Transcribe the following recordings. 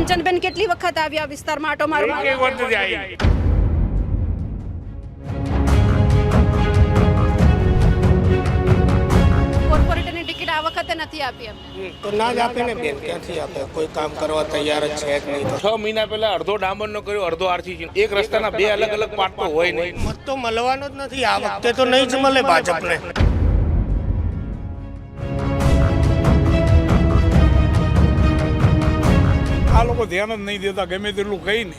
કંચનબેન કેટલી વખત આવ્યા વિસ્તારમાં આટો મારવા? એક વખત જ આવી. કોર્પોરેટરની ટિકિટ આ વખતે નથી આપી એમને. તો ના જ આપે ને બેન, ક્યાંથી આપે? કોઈ કામ કરવા તૈયાર જ છે જ નહીં. તો 6 મહિના પહેલા અડધો ડામરનો કર્યો, અડધો આરસીસી. એક રસ્તાના બે અલગ અલગ પાર્ટ તો હોય નહીં. મત તો મળવાનો જ નથી આ વખતે, તો નહીં જ મળે ભાજપને. આ લોકો ધ્યાન જ નહીં દેતા, ગમે તેટલું કહીને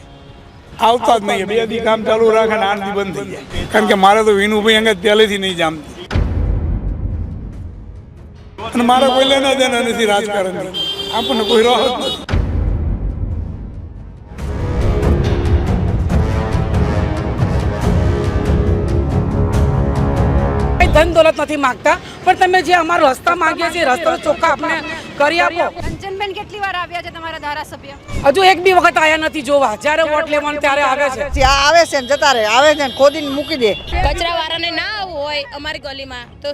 આવતા જ નહીં. 2 દી કામ ચાલુ રાખે ને 8 દી બંધ થઈ જાય. કારણ કે મારે તો વિનુભાઈ અંગે પહેલેથી નહીં જામતી, અને મારે કોઈ લેના દેના નથી રાજકારણથી. આપણને કોઈ રાહત નથી. ધન દોલત નથી માંગતા, પણ તમે જે અમારો રસ્તા માંગીએ છીએ રસ્તો ચોખ્ખા આપણે કરી આપો. કંચનબેન કેટલી વાર આવ્યા છે તમારા ધારાસભ્ય? હજુ એક બી વખત આયા નથી જોવા. જ્યારે વોટ લેવાનું ત્યારે આવે છે. આવે છે ને જતા રહે, આવે છે ને ખોદીને મૂકી દે. કચરા વાળાને ના આવવું હોય અમારી ગલીમાં તો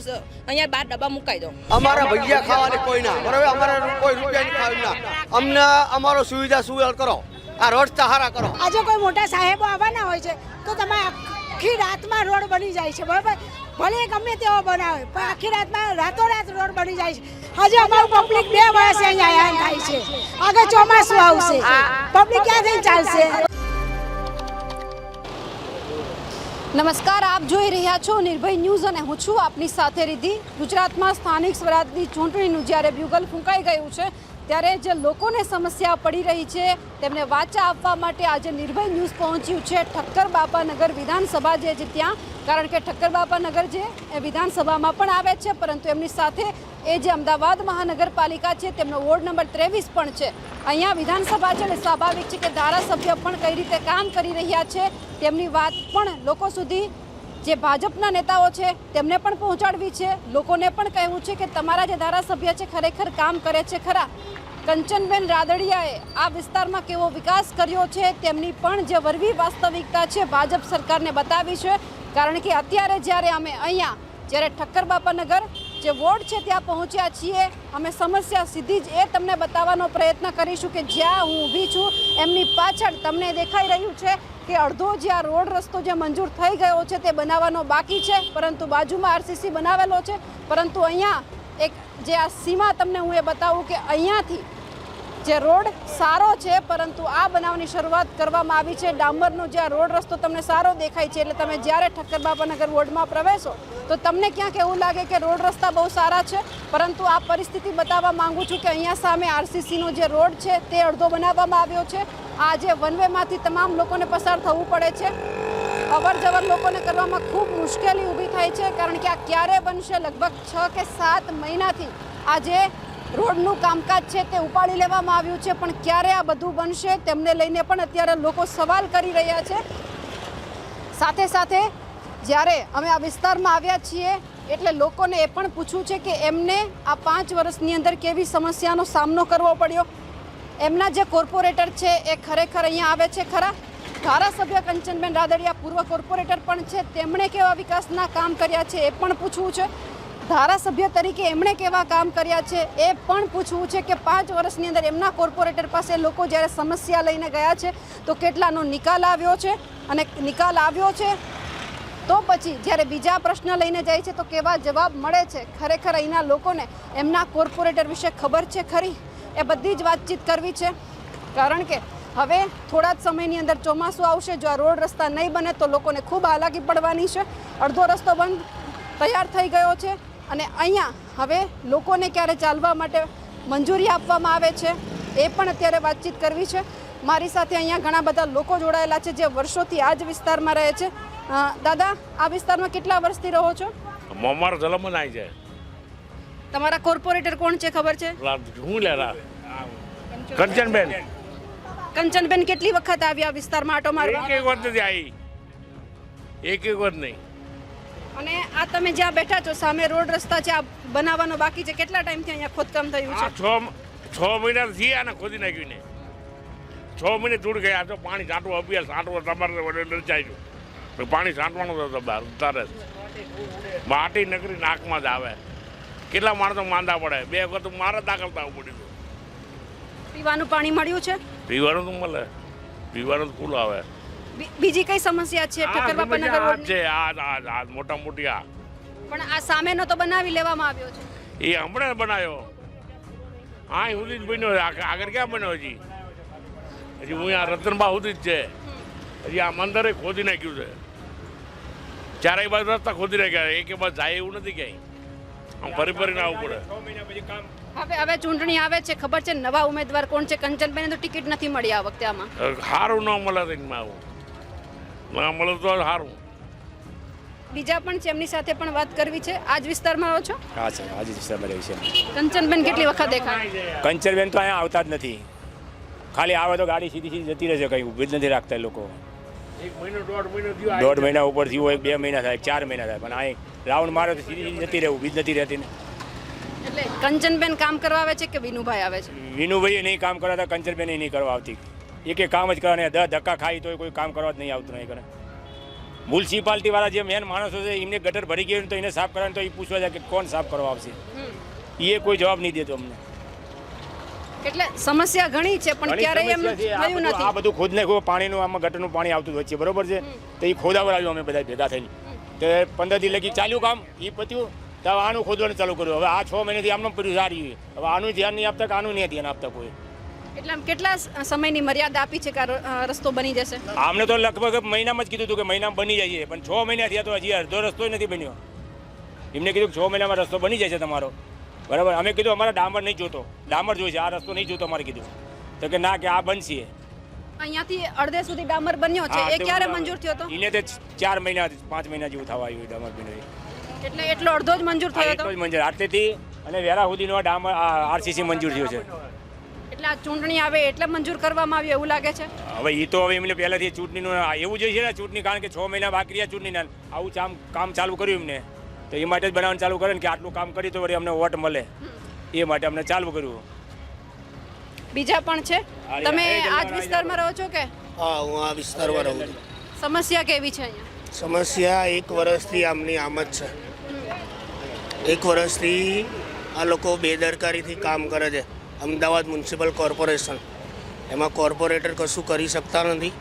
અહીંયા 12 ડબ્બા મુકાઈ દો. અમારા ભજીયા ખાવાને કોઈ ના, બરાબર? અમારે કોઈ રૂપિયાની ખાવી ના. અમને અમારો સુવિધા સુવિધા કરો, આ રોડ સહારા કરો. આજે કોઈ મોટા સાહેબો આવવાના હોય છે તો તમે આખી રાતમાં રોડ બની જાય છે, બરાબર? ભલે ગમે તેવો બનાવે, પણ આખી રાતમાં રાતોરાત રોડ બની જાય છે. આજે અમારું પબ્લિક 2 વર્ષે અહીંયા હેરાન થાય છે. આગળ ચોમાસું આવશે, પબ્લિક ક્યાંથી ચાલશે? નમસ્કાર, આપ જોઈ રહ્યા છો નિર્ભય ન્યૂઝ અને હું છું આપની સાથે રિદ્ધિ. ગુજરાતમાં સ્થાનિક સ્વરાજની ચૂંટણીનું જ્યારે બ્યુગલ ફૂંકાઈ ગયું છે ત્યારે જે લોકોને સમસ્યા પડી રહી છે તેમને વાચા આપવા માટે આજે નિર્ભય ન્યૂઝ પહોંચ્યું છે ઠક્કર બાપાનગર વિધાનસભા જે છે ત્યાં. કારણ કે ઠક્કર બાપાનગર જે એ વિધાનસભામાં પણ આવે છે, પરંતુ એમની સાથે એ જે અમદાવાદ મહાનગરપાલિકા છે તેમનો વોર્ડ નંબર 23 પણ છે. અહીંયા વિધાનસભા છે એટલે સ્વાભાવિક છે કે ધારાસભ્ય પણ કઈ રીતે કામ કરી રહ્યા છે તેમની વાત પણ લોકો સુધી જે ભાજપના નેતાઓ છે તેમને પણ પહોંચાડવી છે. લોકોને પણ કહેવું છે કે તમારા જે ધારાસભ્ય છે ખરેખર કામ કરે છે ખરા. કંચનબેન રાદડિયાએ આ વિસ્તારમાં કેવો વિકાસ કર્યો છે તેમની પણ જે વરવી વાસ્તવિકતા છે ભાજપ સરકારને બતાવી છે. કારણ કે અત્યારે જ્યારે અમે અહીંયા જ્યારે ઠક્કર બાપાનગર જે વોર્ડ છે ત્યાં પહોંચ્યા છીએ, અમે સમસ્યા સીધી જ એ તમને બતાવવાનો પ્રયત્ન કરીશું કે જ્યાં હું ઊભી છું એમની પાછળ તમને દેખાઈ રહ્યું છે કે અડધો જે આ રોડ રસ્તો જે મંજૂર થઈ ગયો છે તે બનાવવાનો બાકી છે, પરંતુ બાજુમાં આરસીસી બનાવેલો છે. પરંતુ અહીંયા એક જે આ સીમા તમને હું એ બતાવું કે અહીંયાથી જે રોડ સારો છે, પરંતુ આ બનાવવાની શરૂઆત કરવામાં આવી છે. ડામરનો જે આ રોડ રસ્તો તમને સારો દેખાય છે એટલે તમે જ્યારે ઠક્કર બાપાનગર વોર્ડમાં પ્રવેશો તો તમને ક્યાંક એવું લાગે કે રોડ રસ્તા બહુ સારા છે, પરંતુ આ પરિસ્થિતિ બતાવવા માંગુ છું કે અહીંયા સામે આરસીસીનો જે રોડ છે તે અડધો બનાવવામાં આવ્યો છે. આ જે વન વેમાંથી તમામ લોકોને પસાર થવું પડે છે. અવર જવર લોકોને કરવામાં ખૂબ મુશ્કેલી ઊભી થાય છે, કારણ કે આ ક્યારે બનશે? લગભગ 6 કે 7 મહિનાથી આ જે રોડનું કામકાજ છે તે ઉપાડી લેવામાં આવ્યું છે, પણ ક્યારે આ બધું બનશે તેમને લઈને પણ અત્યારે લોકો સવાલ કરી રહ્યા છે. સાથે સાથે જ્યારે અમે આ વિસ્તારમાં આવ્યા છીએ એટલે લોકોને એ પણ પૂછવું છે કે એમને આ 5 વર્ષની અંદર કેવી સમસ્યાનો સામનો કરવો પડ્યો. એમના જે કોર્પોરેટર છે એ ખરેખર અહીંયા આવે છે ખરા? ધારાસભ્ય કંચનબેન રાદડિયા પૂર્વ કોર્પોરેટર પણ છે, તેમણે કેવા વિકાસના કામ કર્યા છે એ પણ પૂછવું છે. ધારાસભ્ય તરીકે એમણે કેવા કામ કર્યા છે એ પણ પૂછવું છે કે 5 વર્ષની અંદર એમના કોર્પોરેટર પાસે લોકો જ્યારે સમસ્યા લઈને ગયા છે તો કેટલાનો નિકાલ આવ્યો છે, અને નિકાલ આવ્યો છે તો પછી જ્યારે બીજા પ્રશ્ન લઈને જાય છે તો કેવા જવાબ મળે છે. ખરેખર અહીંના લોકોને એમના કોર્પોરેટર વિશે ખબર છે ખરી? એ બધી જ વાતચીત કરવી છે. કારણ કે હવે થોડા જ સમયની અંદર ચોમાસું આવશે, જો આ રોડ રસ્તા નહીં બને તો લોકોને ખૂબ હાલાકી પડવાની છે. અડધો રસ્તો બંધ તૈયાર થઈ ગયો છે અને અહીંયા હવે લોકોને ક્યારે ચાલવા માટે મંજૂરી આપવામાં આવે છે એ પણ અત્યારે વાતચીત કરવી છે. મારી સાથે અહીંયા ઘણા બધા લોકો જોડાયેલા છે જે વર્ષોથી આ જ વિસ્તારમાં રહે છે. દાદા, આ વિસ્તારમાં કેટલા વર્ષથી રહો છો? અમારો જલમ જ આવી જાય. તમારા કોર્પોરેટર કોણ છે ખબર છે? હું લેરા કંચનબેન. કંચનબેન કેટલી વખત આવ્યા વિસ્તારમાં આટો મારવા? એક વખત જ આવી. એક વખત નહીં. અને આ તમે જ્યાં બેઠા છો સામે રોડ રસ્તા છે, આ બનાવવાનો બાકી છે. કેટલા ટાઈમથી અહીંયા ખોદકામ થયું છે? 6 મહિના થયા ને ખોદી નાખ્યું ને. 6 મહિને દૂર ગયા તો પાણી છાંટવું અભ્યાસ છાંટવું તમારે વડે લચાયું. પાણી છાંટવાનું તો બહાર તારે માટી નકરી નાકમાં જ આવે. કેટલા માણસો માંદા પડે? 2 વખત મારે દાખલ થવું પડ્યું. પીવાનું પાણી મળ્યું છે? પીવાનું તો મળે, પીવાનું તો ફૂલ આવે. બીજી કઈ સમસ્યા છે ઠક્કર બાપાનગર આ રોડની? છે આ મોટા મોટી આ પણ આ સામેનો તો બનાવી લેવામાં આવ્યો છે. એ હમણાં બનાવ્યો, આ સુધી જ બન્યો છે. આગળ ક્યાં બન્યો હજી? હજી હું આ રતનબા સુધી જ છે. હજી આ મંદિરે ખોદી નાખ્યું છે, ચારેય બાજુ રસ્તા ખોદી નાખ્યા. એક બાજુ જાય એવું નથી ક્યાંય, આમ ફરી ફરીને આવવું પડે. હવે ચૂંટણી આવે છે, ખબર છે નવા ઉમેદવાર કોણ છે? કંચનબેન તો ટિકિટ નથી મળી આ વખતે. આમાં સારું ન મળે તો એમાં આવું ના મળે તો સારું. બીજા પણ છે, એમની સાથે પણ વાત કરવી છે. આજ વિસ્તારમાં રહો છો? હા છે, આજે વિસ્તારમાં રહી છે. કંચનબેન કેટલી વખત દેખાય? કંચરબેન તો અહીંયા આવતા જ નથી. ખાલી આવે તો ગાડી સીધી સીધી જતી રહે છે, કંઈ ઊભી જ નથી રાખતા એ લોકો. 1.5 મહિના ઉપર થયું હોય, 2 મહિના થાય, 4 મહિના થાય, પણ અહીં રાઉન્ડ મારે તો સીધી સીધી જતી રહે, ઊભી જ નથી રહેતી ને. એટલે કંચનબેન કામ કરવા આવે છે કે વિનુભાઈ આવે છે? વિનુભાઈ નહીં કામ કરાતા, કંચરબેન નહીં કરવા આવતી. એક કામ જ કરે, 10 ધક્કા ખાઈ તો કોઈ કામ કરવા જ નહીં આવતું. નહીં કરે. મ્યુનિસિપાલિટી વાળા જે મેન માણસો છે એમને ગટર ભરી ગયું તો એને સાફ કરવાનું, તો એ પૂછવા જાય કે કોણ સાફ કરવા આવશે, એ કોઈ જવાબ નહીં દેતો અમને. એટલે સમસ્યા ઘણી છે પણ ક્યારેય એમ થયું નથી. આ બધું ખોદ નાખ્યું, પાણીનું આમાં ગટરનું પાણી આવતું વચ્ચે, બરોબર છે, તો એ ખોદાવડાવ્યું અમે બધા ભેગા થઈને. તો 15 દી લગી ચાલ્યું કામ, એ પત્યું તો આનું ખોદવાનું ચાલુ કર્યું. હવે આ 6 મહિનાથી આમનું પડ્યું સારી. હવે આનું ધ્યાન નહીં આપતા કે આનું નહીં ધ્યાન આપતા કોઈ. એટલે આમ કેટલા સમયની મર્યાદા આપી છે કે આ રસ્તો બની જશે? આમને તો લગભગ મહિનામાં જ કીધું હતું કે મહિનામાં બની જાય છે, પણ 6 મહિના થયા તો હજી અડધો રસ્તો નથી બન્યો. એમને કીધું કે 6 મહિનામાં રસ્તો બની જાય છે તમારો, બરાબર. અમે કીધું અમારે ડામર નહીં જોતો, ડામર જોઈએ છે, આ રસ્તો નહીં જોતો અમારે કીધું. તો કે ના, કે આ બનશે. અહીંયાથી અડધે સુધી ડામર બન્યો છે, એ ક્યારે મંજૂર થયો હતો? એને તે 4 મહિના 5 મહિના જેવું થવા આવ્યું ડામર બન્યો. એટલે એટલો અડધો જ મંજૂર થયો હતો? એટલો જ મંજૂર, આટલેથી અને વેરા સુધીનો ડામર આરસીસી મંજૂર થયો છે. એટલે આ ચૂંટણી આવે એટલે મંજૂર કરવામાં આવ્યું એવું લાગે છે? હવે એ તો હવે એમને પહેલાથી ચૂંટણીનું એવું જોઈએ છે ને, ચૂંટણી, કારણ કે 6 મહિના બાકી રહ્યા ચૂંટણીના, આવું કામ ચાલુ કર્યું એમને, તો એ માટે જ બનાવવાનું ચાલુ કરે ને કે આટલું કામ કરી તો વળી અમને વોટ મળે, એ માટે અમને ચાલુ કર્યું. બીજા પણ છે? તમે આ જ વિસ્તારમાં રહો છો કે? હા, હું આ વિસ્તારમાં રહું છું. સમસ્યા કેવી છે અહીંયા? સમસ્યા 1 વર્ષથી આમની આમ જ છે. 1 વર્ષથી આ લોકો બેદરકારીથી કામ કરે છે. અમદાવાદ મ્યુનિસિપલ કોર્પોરેશન, એમાં કોર્પોરેટર કશું કરી શકતા નથી.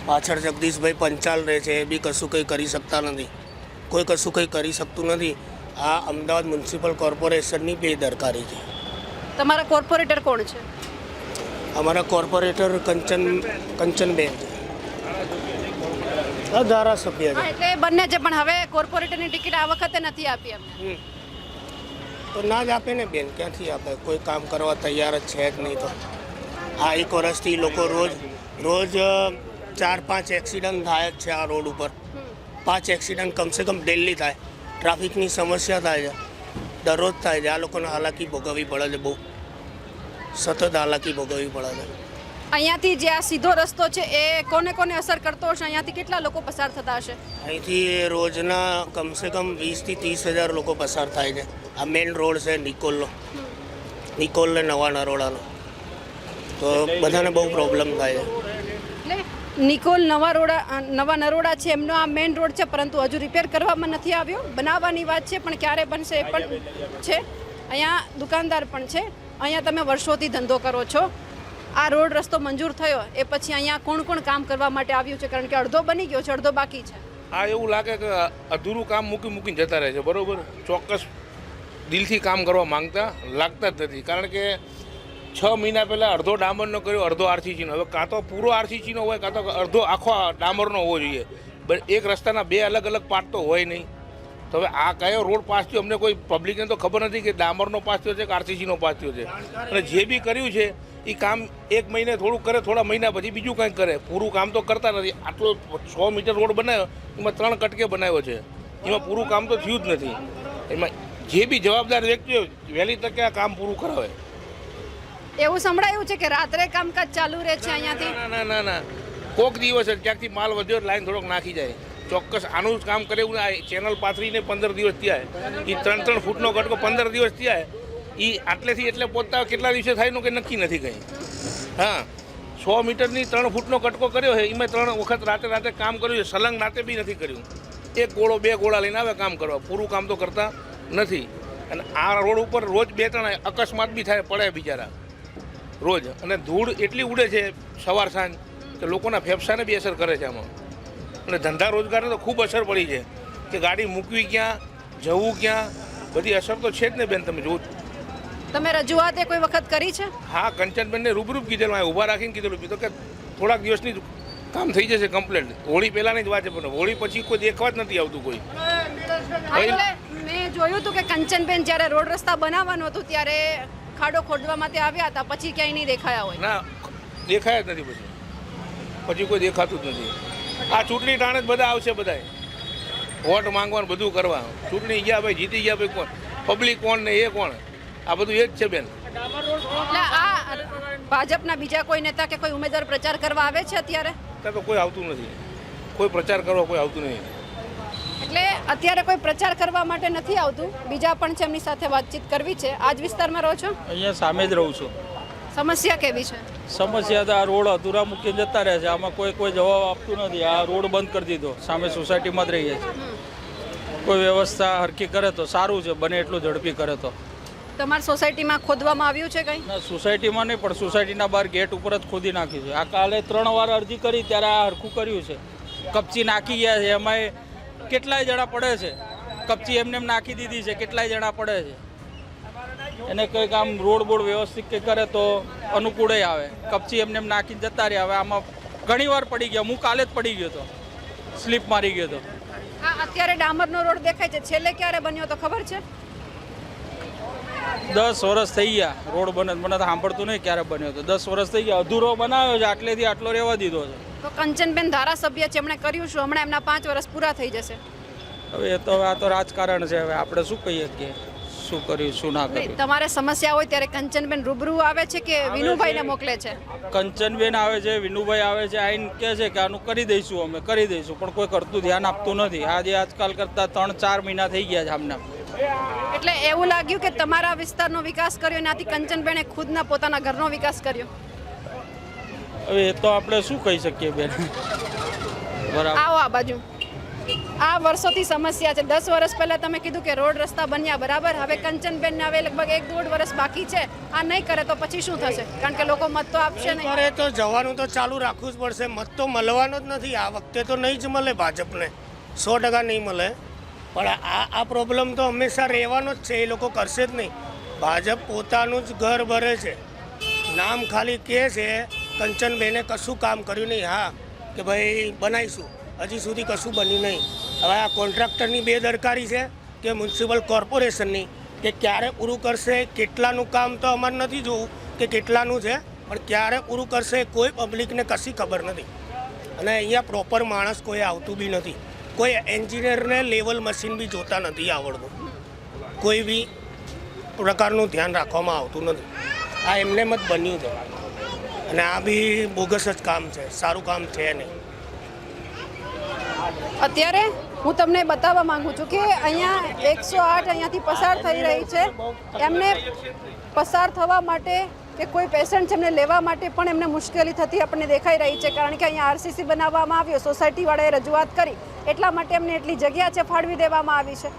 પાછળ જગદીશભાઈ પંચાલ રહે છે, એ બી કશું કંઈ કરી શકતા નથી. કોઈ કશું કંઈ કરી શકતું નથી. આ અમદાવાદ મ્યુનિસિપલ કોર્પોરેશનની બેદરકારી છે. તમારા કોર્પોરેટર કોણ છે? અમારા કોર્પોરેટર કંચનબેન છે, ધારાસભ્ય છે. એટલે બંને છે, પણ હવે કોર્પોરેટરની ટિકિટ આ વખતે નથી આપી અમને. તો ના જ આપે ને બેન, ક્યાંથી આપે? કોઈ કામ કરવા તૈયાર જ છે જ નહીં. તો આ 1 વર્ષથી લોકો રોજ 4-5 એક્સિડન્ટ થાય જ છે આ રોડ ઉપર. 5 એક્સિડન્ટ કમસે કમ ડેલી થાય. ટ્રાફિકની સમસ્યા થાય છે, દરરોજ થાય છે. આ લોકોને હાલાકી ભોગવવી પડે છે, બહુ સતત હાલાકી ભોગવવી પડે છે. અહીંયાથી જે આ સીધો રસ્તો છે એ કોને કોને અસર કરતો હશે? અહીંયાથી કેટલા લોકો પસાર થતા હશે? અહીંથી રોજના કમસે કમ 20 થી 30 હજાર લોકો પસાર થાય છે. આ મેઇન રોડ છે નિકોલ ને નવા નરોડાનો, તો બધાને બહુ પ્રોબ્લેમ થાય છે. એટલે નિકોલ નવા નરોડા છે, એમનો આ મેઇન રોડ છે, પરંતુ હજુ રિપેર કરવામાં નથી આવ્યો. બનાવવાની વાત છે, પણ ક્યારે બનશે એ પણ છે. અહીંયા દુકાનદાર પણ છે. અહીંયા તમે વર્ષોથી ધંધો કરો છો. આ રોડ રસ્તો મંજૂર થયો એ પછી અહીંયા કોણ કોણ કામ કરવા માટે આવ્યું છે? કારણ કે અડધો બની ગયો છે, અડધો બાકી છે. આ એવું લાગે કે અધૂરું કામ મૂકીને જતા રહે છે, બરોબર. ચોક્કસ દિલથી કામ કરવા માંગતા લાગતા જ નથી. કારણ કે 6 મહિના પહેલાં અડધો ડામરનો કર્યો, અડધો આરસીસીનો. હવે કાં તો પૂરો આરસીસીનો હોય, કાં તો અડધો આખો ડામરનો હોવો જોઈએ. એક રસ્તાના 2 અલગ અલગ પાર્ટ તો હોય નહીં. તો હવે આ કયો રોડ પાસ થયો અમને કોઈ પબ્લિકને તો ખબર નથી કે ડામરનો પાસ થયો છે કે આરસીસીનો પાસ થયો છે. અને જે બી કર્યું છે એ કામ 1 મહિને થોડુંક કરે, થોડા મહિના પછી બીજું કંઈક કરે. પૂરું કામ તો કરતા નથી. આટલો 100 મીટર રોડ બનાવ્યો, એમાં 3 કટકે બનાવ્યો છે, એમાં પૂરું કામ તો થયું જ નથી. એમાં જે બી જવાબદાર વ્યક્તિઓ વહેલી તકે આ કામ પૂરું કરાવે. એવું સંભળાયું છે કે રાત્રે કામકાજ ચાલુ રહે છે અહીંયાથી? ના, કોક દિવસ ક્યાંકથી માલ વધ્યો લાઈન થોડોક નાખી જાય. ચોક્કસ આનું જ કામ કરે એવું. આ ચેનલ પાથરીને 15 દિવસ થયા, એ 3-3 ફૂટનો કટકો 15 દિવસ થયા. એ આટલેથી એટલે પહોંચતા કેટલા દિવસે થાય એનું કંઈ નક્કી નથી કંઈ. હા, 100 મીટરની 3 ફૂટનો કટકો કર્યો છે, એમાં 3 વખત રાતે કામ કર્યું છે. સલંગ રાતે બી નથી કર્યું. 1 ગોળો 2 ગોળા લઈને આવે કામ કરવા, પૂરું કામ તો કરતા નથી. અને આ રોડ ઉપર રોજ 2-3 અકસ્માત બી થાય, પડે બિચારા. રોજ, અને ધૂળ એટલી ઉડે છે સવાર સાંજ કે લોકોના ફેફસાને બી અસર કરે છે આમાં, અને ધંધા રોજગારને તો ખૂબ અસર પડી છે કે ગાડી મૂકવી ક્યાં, જવું ક્યાં, બધી અસર તો છે જ ને બેન. તમે જોવું. તમે રજૂઆત કોઈ વખત કરી છે? હા, કંચનબેનને રૂબરૂ કીધેલું, અહીં ઊભા રાખીને કીધેલું તો કે થોડાક દિવસની કામ થઈ જશે કમ્પ્લેટ. હોળી પહેલાંની જ વાત છે, પણ હોળી પછી કોઈ દેખવા જ નથી આવતું કોઈ. મેં જોયું હતું કે કંચનબેન જ્યારે રોડ રસ્તા બનાવવાનું હતું ત્યારે ખાડો ખોદવા માટે આવ્યા હતા, પછી ક્યાંય નહીં દેખાયા હોય. ના, દેખાય જ નથી પછી કોઈ દેખાતું જ નથી. આ ચૂંટણી ટાણે જ બધા આવશે, બધા વોટ માંગવાનું બધું કરવા. ચૂંટણી ગયા ભાઈ, જીતી ગયા ભાઈ, કોણ પબ્લિક કોણ ને એ કોણ, આ બધું એ જ છે બેન. એટલે આ ભાજપના બીજા કોઈ નેતા કે કોઈ ઉમેદવાર પ્રચાર કરવા આવે છે અત્યારે? તો કોઈ આવતું નથી, કોઈ પ્રચાર કરવા કોઈ આવતું નહીં. એટલે અત્યારે કોઈ પ્રચાર કરવા માટે નથી આવતું. બીજા પણ છે, એમની સાથે વાતચીત કરવી છે. આ જ વિસ્તારમાં રહો છો? અહીંયા સામે જ રહું છું. સમસ્યા કેવી છે? સમસ્યા તો આ રોડ અધૂરા મૂકીને જતા રહે છે, આમાં કોઈ જવાબ આપતું નથી. આ રોડ બંધ કરી દીધો, સામે સોસાયટીમાં જ રહીએ છીએ. કોઈ વ્યવસ્થા હરકી કરે તો સારું છે, બને એટલું ઝડપી કરે તો. તમારી સોસાયટીમાં ખોદવામાં આવ્યું છે કંઈ? ના, સોસાયટીમાં નહીં, પણ સોસાયટીના બહાર ગેટ ઉપર જ ખોદી નાખ્યું છે. આ કાલે 3 વાર અરજી કરી ત્યારે આ હરખું કર્યું છે. કપચી નાખી ગયા છે, એમાંય કેટલાય જણા પડે છે. કપચી એમને નાખી દીધી છે, કેટલાય જણા પડે છે. એને કંઈક આમ રોડ બોર્ડ વ્યવસ્થિત કંઈક કરે તો અનુકૂળે આવે. કપચી એમને નાખીને જતા રહ્યા. હવે આમાં ઘણી વાર પડી ગયા. હું કાલે જ પડી ગયો હતો, સ્લીપ મારી ગયો હતો. અત્યારે ડામરનો રોડ દેખાય છે, છેલ્લે ક્યારે બન્યો તો ખબર છે? 10 વર્ષ થઈ ગયા રોડ બને. મને તો સાંભળતું નહીં ક્યારે બન્યો તો. 10 વર્ષ થઈ ગયા, અધૂરો બનાવ્યો છે, આટલેથી આટલો રહેવા દીધો છે. તો કંચનબેન ધારાસભ્ય છે, એમણે કર્યું શું? હમણાં એમના 5 વર્ષ પૂરા થઈ જશે. હવે એ તો આ તો રાજકારણ છે. હવે આપણે શું કહીએ કે શું કર્યું શું ના કર્યું. તમારે સમસ્યા હોય ત્યારે કંચનબેન રૂબરૂ આવે છે કે વિનુભાઈને મોકલે છે? કંચનબેન આવે છે, વિનુભાઈ આવે છે, આઈને કહે છે કે આનું કરી દઈશું, અમે કરી દઈશું, પણ કોઈ કરતું ધ્યાન આપતું નથી. આજે આજકાલ કરતાં 3-4 મહિના થઈ ગયા છે આમના. એટલે એવું લાગ્યું કે તમારા વિસ્તારનો વિકાસ કર્યો, એનાથી કંચનબેને ખુદના પોતાના ઘરનો વિકાસ કર્યો. હવે એ તો આપણે શું કહી શકીએ બેન. બરાબર. આવો આ બાજુ. આ વર્ષોથી સમસ્યા છે. 10 વર્ષ પહેલા તમે કીધું કે રોડ રસ્તા બન્યા, બરાબર. હવે કંચનબેનને હવે લગભગ 1-1.5 વર્ષ બાકી છે. આ નહીં કરે તો પછી શું થશે? કારણ કે લોકો મત તો આપશે નહીં. કરે તો જવાનું તો ચાલુ રાખવું જ પડશે. મત તો મળવાનો જ નથી. આ વખતે તો નહીં જ મળે ભાજપને, 100% નહીં મળે. પણ આ પ્રોબ્લેમ તો હંમેશા રહેવાનો જ છે. એ લોકો કરશે જ નહીં. ભાજપ પોતાનું જ ઘર ભરે છે. નામ ખાલી કહે છે. કંચનબેને કશું કામ કર્યું નહીં. હા કે ભાઈ બનાવીશું, હજી સુધી કશું બન્યું નહીં. હવે આ કોન્ટ્રાક્ટરની બેદરકારી છે કે મ્યુનિસિપલ કોર્પોરેશનની કે ક્યારે પૂરું કરશે, કેટલાનું કામ તો અમારે નથી જોવું કે કેટલાનું છે, પણ ક્યારે પૂરું કરશે કોઈ પબ્લિકને કશી ખબર નથી. અને અહીંયા પ્રોપર માણસ કોઈ આવતું બી નથી. કોઈ એન્જિનિયરને લેવલ મશીન બી જોતા નથી આવડતું. કોઈ બી પ્રકારનું ધ્યાન રાખવામાં આવતું નથી. આ એમને જ બન્યું છે, અને આ બી બોગસ જ કામ છે, સારું કામ છે નહીં. અત્યારે હું તમને બતાવવા માંગુ છું કે અહીંયા 108 અહીંયાથી પસાર થઈ રહી છે. એમને પસાર થવા માટે કે કોઈ પેશન્ટ એમને લેવા માટે પણ એમને મુશ્કેલી થતી આપણને દેખાઈ રહી છે. કારણ કે અહીંયા આરસીસી બનાવવામાં આવ્યો, સોસાયટીવાળાએ રજૂઆત કરી, એટલા માટે એમને એટલી જગ્યા છે ફાળવી દેવામાં આવી છે.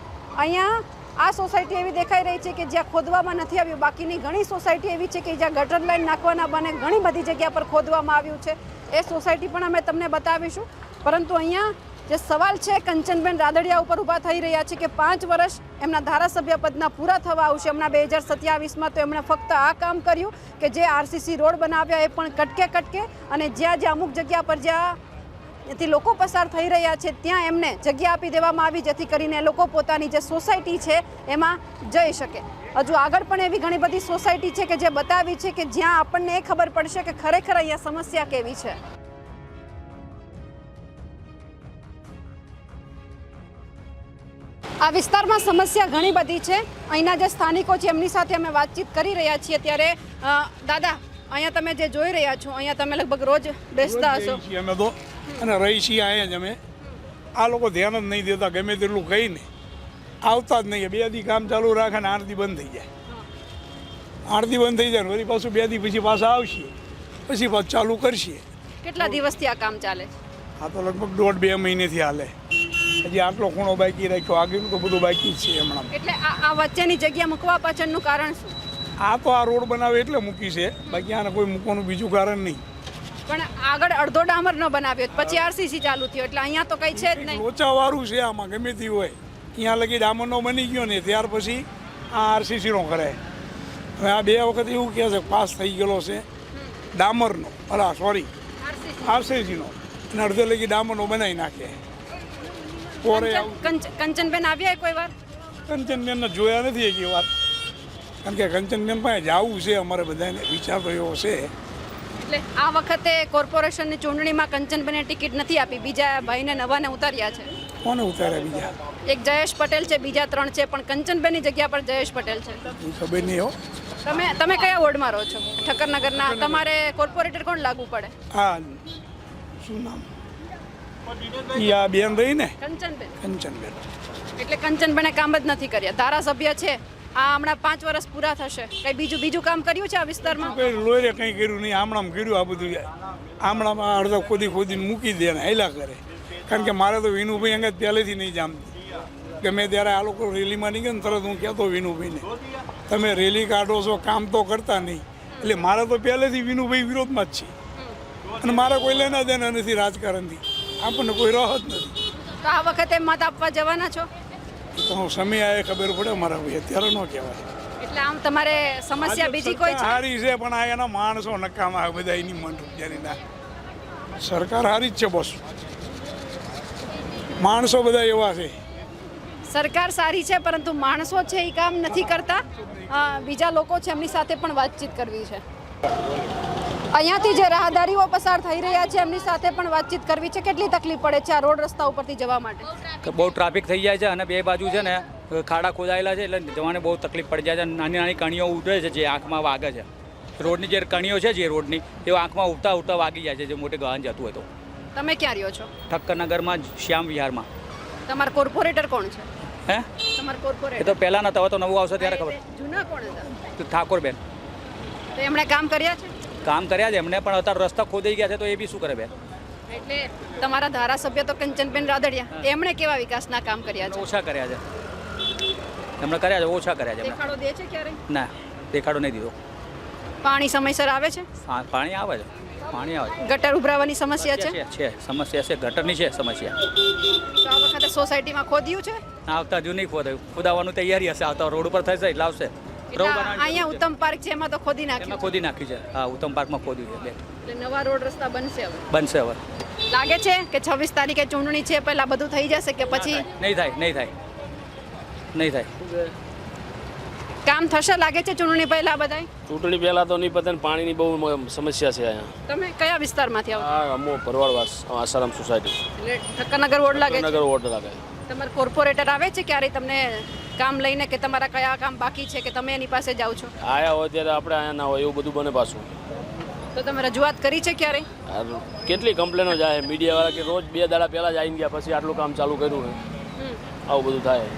અહીંયા આ સોસાયટી એવી દેખાઈ રહી છે કે જ્યાં ખોદવામાં નથી આવ્યું. બાકીની ઘણી સોસાયટી એવી છે કે જ્યાં ગટર લાઈન નાખવાના બને ઘણી બધી જગ્યા પર ખોદવામાં આવ્યું છે. એ સોસાયટી પણ અમે તમને બતાવીશું. પરંતુ અહીંયા જે સવાલ છે, કંચનબેન રાદડિયા ઉપર ઊભા થઈ રહ્યા છે કે 5 વર્ષ એમના ધારાસભ્ય પદના પૂરા થવા આવશે. હમણાં 2027માં તો એમણે ફક્ત આ કામ કર્યું કે જે આરસીસી રોડ બનાવ્યા એ પણ કટકે અને જ્યાં અમુક જગ્યા પર જ્યાંથી લોકો પસાર થઈ રહ્યા છે ત્યાં એમને જગ્યા આપી દેવામાં આવી, જેથી કરીને લોકો પોતાની જે સોસાયટી છે એમાં જઈ શકે. હજુ આગળ પણ એવી ઘણી બધી સોસાયટી છે કે જે બતાવી છે કે જ્યાં આપણને એ ખબર પડશે કે ખરેખર અહીંયા સમસ્યા કેવી છે. આ વિસ્તારમાં સમસ્યા ઘણી બધી છે. અહીંના જે સ્થાનિકો છે એમની સાથે અમે વાતચીત કરી રહ્યા છીએ. ત્યારે દાદા, અહીંયા તમે જે જોઈ રહ્યા છો, અહીંયા તમે લગભગ રોજ બેસતા હશો? અમે તો અને રહી છીએ અહીંયા જ અમે. આ લોકો ધ્યાન જ નહીં દેતા, ગમે તેટલું કહીને આવતા જ નહીં. 2 દી કામ ચાલુ રાખે ને 8 દી બંધ થઈ જાય. 8 દી બંધ થઈ જાય, વળી પાછું 2 દી પછી પાછા આવશે, પછી પાછું ચાલુ કરશે. કેટલા દિવસથી આ કામ ચાલે છે? આ તો લગભગ 1.5-2 મહિનેથી હાલે. હજી આટલો ખૂણો બાકી રાખ્યો, આગળનું તો બધું બાકી જ છે હમણાં. એટલે આ વચ્ચેની જગ્યા મૂકવા પાછળનું કારણ શું? આ તો આ રોડ બનાવે એટલે મૂકી છે, બાકી આને કોઈ મૂકવાનું બીજું કારણ નહીં. પણ આગળ અડધો ડામર ન બનાવ્યો પછી આરસીસી ચાલુ થયો એટલે અહીંયા તો કઈ છે જ નહીં. લોચાવાળું છે આમાં, ગમે તે હોય ત્યાં લગી ડામરનો બની ગયો ને ત્યાર પછી આ આરસીસીનો કરાય. હવે આ 2 વખત એવું કહે છે પાસ થઈ ગયેલો છે ડામરનો, આરસીસીનો, અને અડધે લગી ડામરનો બનાવી નાખે. પોરે કંચનબેન આવ્યા કોઈ વાર? કંચનબેનને જોયા નથી એકી વાર, કારણ કે કંચનબેન પાસે જવું છે અમારે બધાને, વિચાર તો એવો છે. એટલે આ વખતે કોર્પોરેશનની ચૂંટણીમાં કંચનબેને ટિકિટ નથી આપી, બીજા ભાઈને નવાને ઉતાર્યા છે. કોને ઉતાર્યા બીજા? એક જયેશ પટેલ છે, બીજા 3 છે, પણ કંચનબેનની જગ્યા પર જયેશ પટેલ છે. ખબર નહીં હો. તમે કયા વોર્ડમાં રહો છો? ઠક્કરનગરના. તમારે કોર્પોરેટર કોણ લાગુ પડે? હા, શું નામ? આ બેન રહી ને, કંચનબેન. એટલે કંચનબેને કામ જ નથી કર્યા. ધારાસભ્ય છે, આ હમણાં 5 વર્ષ પૂરા થશે, કઈ બીજું કામ કર્યું છે આ વિસ્તારમાં? લોહીરે કંઈ કર્યું નહીં, આમણામ કર્યું. આ બધું આમણામાં અડધો ખોદીને મૂકી દે ને હેલા કરે. કારણ કે મારે તો વિનુભાઈ અંગે પહેલેથી નહીં જામતી. ગમે ત્યારે આ લોકો રેલીમાં નીકળે ને તરત હું કહેતો વિનુભાઈને, તમે રેલી કાઢો છો, કામ તો કરતા નહીં. એટલે મારે તો પહેલેથી વિનુભાઈ વિરોધમાં જ છે, અને મારે કોઈ લેના દેના નથી રાજકારણથી, આપણને કોઈ રાહ જ નથી. તો આ વખતે મત આપવા જવાના છો? તો સમય આવે ખબર પડે મારા ભાઈ, અત્યારે ન કહેવાય. એટલે આમ તમારે સમસ્યા બીજી કોઈ છે? સારી છે, પણ આ એના માણસો નકામા આવે બધા, એની મન રૂપિયાની. સરકાર સારી જ છે બોસ, માણસો બધા એવા છે. સરકાર સારી છે, પરંતુ માણસો છે એ કામ નથી કરતા. બીજા લોકો છે એમની સાથે પણ વાતચીત કરવી છે. અહીંયાથી જે રાહદારીઓ પસાર થઈ રહ્યા છે એમની સાથે પણ વાતચીત કરવી છે. કેટલી તકલીફ પડે છે આ રોડ રસ્તા ઉપરથી જવા માટે? બહુ ટ્રાફિક થઈ જાય છે, અને 2 બાજુ છે ને ખાડા ખોદાયેલા છે, એટલે જવાને બહુ તકલીફ પડી જાય છે. નાની નાની કણીઓ ઉઠે છે જે આંખમાં વાગે છે. રોડની જે કણીઓ છે જે રોડની, એ આંખમાં ઉઠતા વાગી જાય છે જે મોટે વાહન જતું હોય તો. તમે ક્યાં રહ્યો છો? ઠક્કરનગરમાં, શ્યામ વિહારમાં. તમારા કોર્પોરેટર કોણ છે? હે? તમારા એ કોર્પોરેટર તો પહેલાં નતા, હવે તો નવું આવશે ત્યારે ખબર. જૂના કોણ હતા? તો ઠાકોરબેન. તો એમણે કામ કર્યા છે? કામ કર્યા છે એમને, પણ અત્યારે રસ્તા ખોદાઈ ગયા છે તો એ બી શું કરે બેન? એટલે તમારા ધારાસભ્ય તો કંચનબેન રાદડિયા, એમણે કેવા વિકાસના કામ કર્યા છે? ઓછા કર્યા છે એમણે, કર્યા છે ઓછા કર્યા છે એમણે. દેખાડો દે છે ક્યારે? ના, દેખાડો નહીં દીધો. પાણી સમયસર આવે છે? પાણી આવે છે, પાણી આવે છે. ગટર ઉભરાવાની સમસ્યા છે? છે સમસ્યા છે, ગટરની છે સમસ્યા. તો આ વખતે સોસાયટીમાં ખોદ્યું છે? આવતા હજુ નહીં ખોદાયું, ખોદાવવાનું તૈયારી હશે, આવતા રોડ ઉપર થશે એટલે આવશે. અહીંયા ઉત્તમ પાર્ક છે એમાં તો ખોદી નાખ્યું? ખોદી નાખ્યું છે, હા, ઉત્તમ પાર્કમાં ખોદ્યું છે. એટલે નવા રોડ રસ્તા બનશે હવે? બનશે હવે. લાગે છે કે 26 તારીખે ચૂંટણી છે, પહેલા બધું થઈ જશે કે પછી? નહીં થાય. કામ થશે લાગે છે ચૂંટણી પહેલા? બધાય ચૂંટણી પહેલા તો નહીં પતે, પાણીની બહુ સમસ્યા છે અહીંયા. તમે કયા વિસ્તારમાંથી આવો? અમો ભરવાડવાસ, આસારામ સોસાયટી. એટલે ઠક્કરનગર વોર્ડ લાગે છે? નગર વોર્ડ લાગે. તમારા કોર્પોરેટર આવે છે ક્યારે તમને કામ લઈને, કે તમારા કયા કામ બાકી છે કે તમે એની પાસે જાઓ છો? આયા હોય ત્યારે આપણે અહીંયા ના હોય એવું બધું બને પાછું. તો તમે રજૂઆત કરી છે ક્યારે? કેટલી કમ્પ્લેનો જાય મીડિયાવાળા કે રોજ 2 દાડા પહેલા જ આવીને ગયા પછી આટલું કામ ચાલુ કર્યું છે, આવું બધું થાય.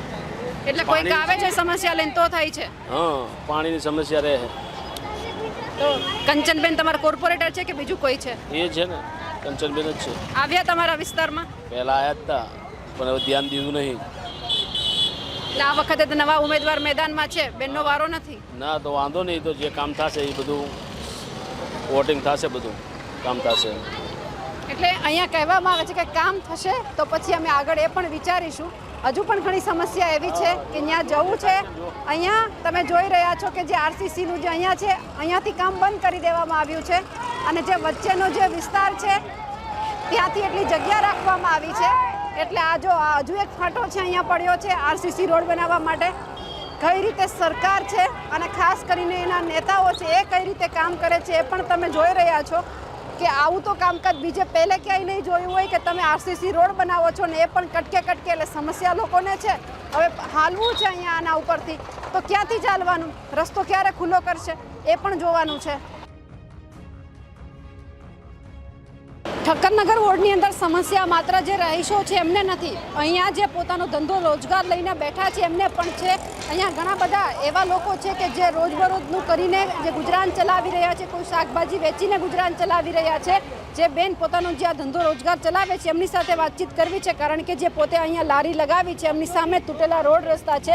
એટલે કોઈક આવે છે સમસ્યા લઈને તો થાય છે? હા, પાણીની સમસ્યા રહે. તો કંચનબેન તમારા કોર્પોરેટર છે કે બીજું કોઈ છે? એ છે ને, કંચનબેન જ છે. આવ્યા તમારા વિસ્તારમાં? પહેલા આવ્યા જ હતા, પણ હવે ધ્યાન દીધું નહીં. એટલે આ વખતે તો નવા ઉમેદવાર મેદાનમાં છે, બેનનો વારો નથી. ના, તો વાંધો નહીં, તો જે કામ થશે એ બધું વોટિંગ થશે, બધું કામ થશે. એટલે અહીંયા કહેવામાં આવે છે કે કામ થશે તો પછી અમે આગળ એ પણ વિચારીશું. હજુ પણ ઘણી સમસ્યા એવી છે કે ત્યાં જવું છે. અહીંયા તમે જોઈ રહ્યા છો કે જે આરસીસીનું જે અહીંયા છે, અહીંયાથી કામ બંધ કરી દેવામાં આવ્યું છે, અને જે વચ્ચેનો જે વિસ્તાર છે ત્યાંથી એટલી જગ્યા રાખવામાં આવી છે. એટલે આ જો હજુ એક ફાટો છે અહીંયા પડ્યો છે આરસીસી રોડ બનાવવા માટે. કઈ રીતે સરકાર છે અને ખાસ કરીને એના નેતાઓ છે એ કઈ રીતે કામ કરે છે એ પણ તમે જોઈ રહ્યા છો કે આવું તો કામકાજ બીજે પહેલે ક્યાંય નહીં જોયું હોય કે તમે આરસીસી રોડ બનાવો છો ને એ પણ કટકે. એટલે સમસ્યા લોકોને છે. હવે હાલવું છે અહીંયા આના ઉપરથી તો ક્યાંથી ચાલવાનું, રસ્તો ક્યારે ખુલ્લો કરશે એ પણ જોવાનું છે. ઠક્કરનગર વોર્ડની અંદર સમસ્યા માત્ર જે રહીશો છે એમને નથી, અહીંયા જે પોતાનો ધંધો રોજગાર લઈને બેઠા છે એમને પણ છે. અહીંયા ઘણા બધા એવા લોકો છે કે જે રોજબરોજનું કરીને જે ગુજરાન ચલાવી રહ્યા છે, કોઈ શાકભાજી વેચીને ગુજરાન ચલાવી રહ્યા છે. જે બેન પોતાનો જે આ ધંધો રોજગાર ચલાવે છે એમની સાથે વાતચીત કરવી છે, કારણ કે જે પોતે અહીંયા લારી લગાવી છે એમની સામે તૂટેલા રોડ રસ્તા છે.